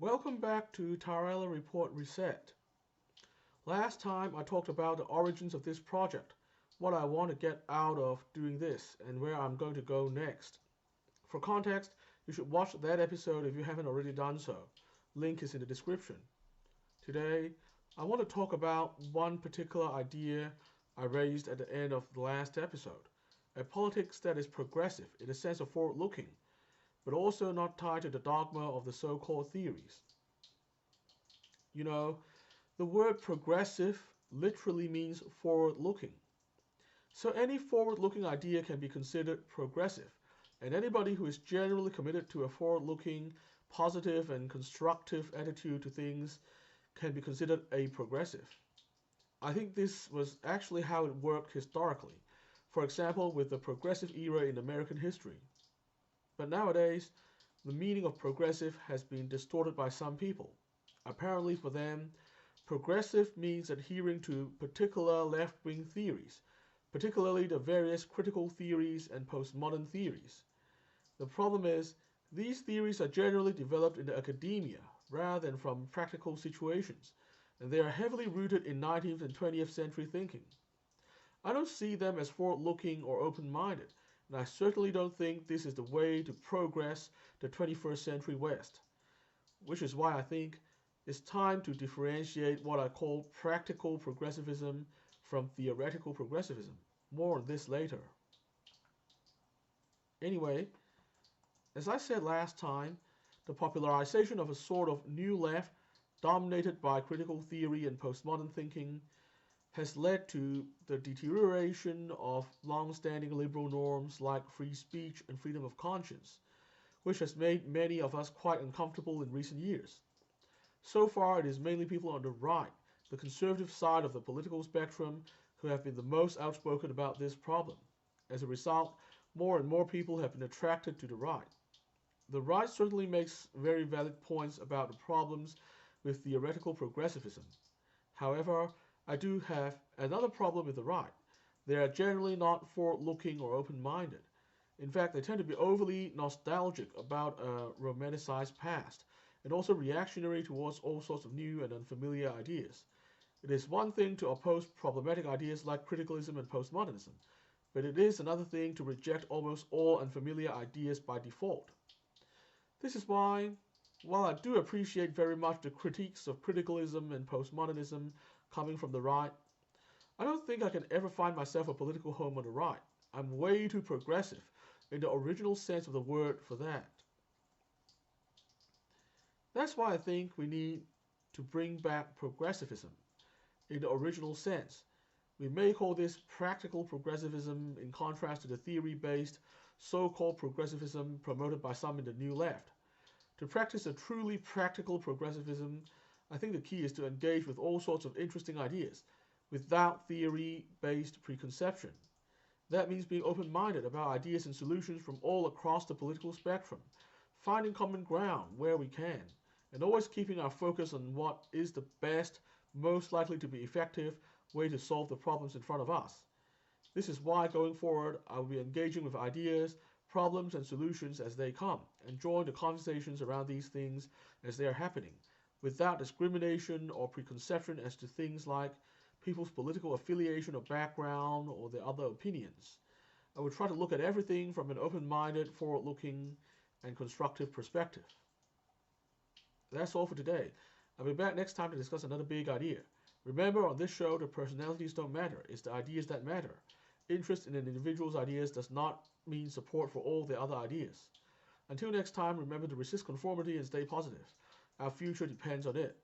Welcome back to TaraElla Report Reset. Last time I talked about the origins of this project, what I want to get out of doing this, and where I'm going to go next. For context, you should watch that episode if you haven't already done so. Link is in the description. Today, I want to talk about one particular idea I raised at the end of the last episode. A politics that is progressive in the sense of forward-looking, but also not tied to the dogma of the so-called theories. You know, the word progressive literally means forward-looking. So any forward-looking idea can be considered progressive, and anybody who is generally committed to a forward-looking, positive and constructive attitude to things can be considered a progressive. I think this was actually how it worked historically, for example with the progressive era in American history. But nowadays, the meaning of progressive has been distorted by some people. Apparently for them, progressive means adhering to particular left-wing theories, particularly the various critical theories and postmodern theories. The problem is, these theories are generally developed in the academia rather than from practical situations, and they are heavily rooted in 19th and 20th century thinking. I don't see them as forward-looking or open-minded, and I certainly don't think this is the way to progress the 21st century West, which is why I think it's time to differentiate what I call practical progressivism from theoretical progressivism. More on this later. Anyway, as I said last time, the popularization of a sort of new left dominated by critical theory and postmodern thinking has led to the deterioration of long-standing liberal norms like free speech and freedom of conscience, which has made many of us quite uncomfortable in recent years. So far, it is mainly people on the right, the conservative side of the political spectrum, who have been the most outspoken about this problem. As a result, more and more people have been attracted to the right. The right certainly makes very valid points about the problems with theoretical progressivism. However, I do have another problem with the right. They are generally not forward-looking or open-minded. In fact, they tend to be overly nostalgic about a romanticized past, and also reactionary towards all sorts of new and unfamiliar ideas. It is one thing to oppose problematic ideas like criticalism and postmodernism, but it is another thing to reject almost all unfamiliar ideas by default. This is why, while I do appreciate very much the critiques of criticalism and postmodernism coming from the right, I don't think I can ever find myself a political home on the right. I'm way too progressive in the original sense of the word for that. That's why I think we need to bring back progressivism in the original sense. We may call this practical progressivism in contrast to the theory-based so-called progressivism promoted by some in the New Left. To practice a truly practical progressivism, I think the key is to engage with all sorts of interesting ideas, without theory-based preconception. That means being open-minded about ideas and solutions from all across the political spectrum, finding common ground where we can, and always keeping our focus on what is the best, most likely to be effective way to solve the problems in front of us. This is why going forward I will be engaging with ideas, problems and solutions as they come, and join the conversations around these things as they are happening, without discrimination or preconception as to things like people's political affiliation or background or their other opinions. I will try to look at everything from an open-minded, forward-looking, and constructive perspective. That's all for today. I'll be back next time to discuss another big idea. Remember, on this show, the personalities don't matter, it's the ideas that matter. Interest in an individual's ideas does not mean support for all the other ideas. Until next time, remember to resist conformity and stay positive. Our future depends on it.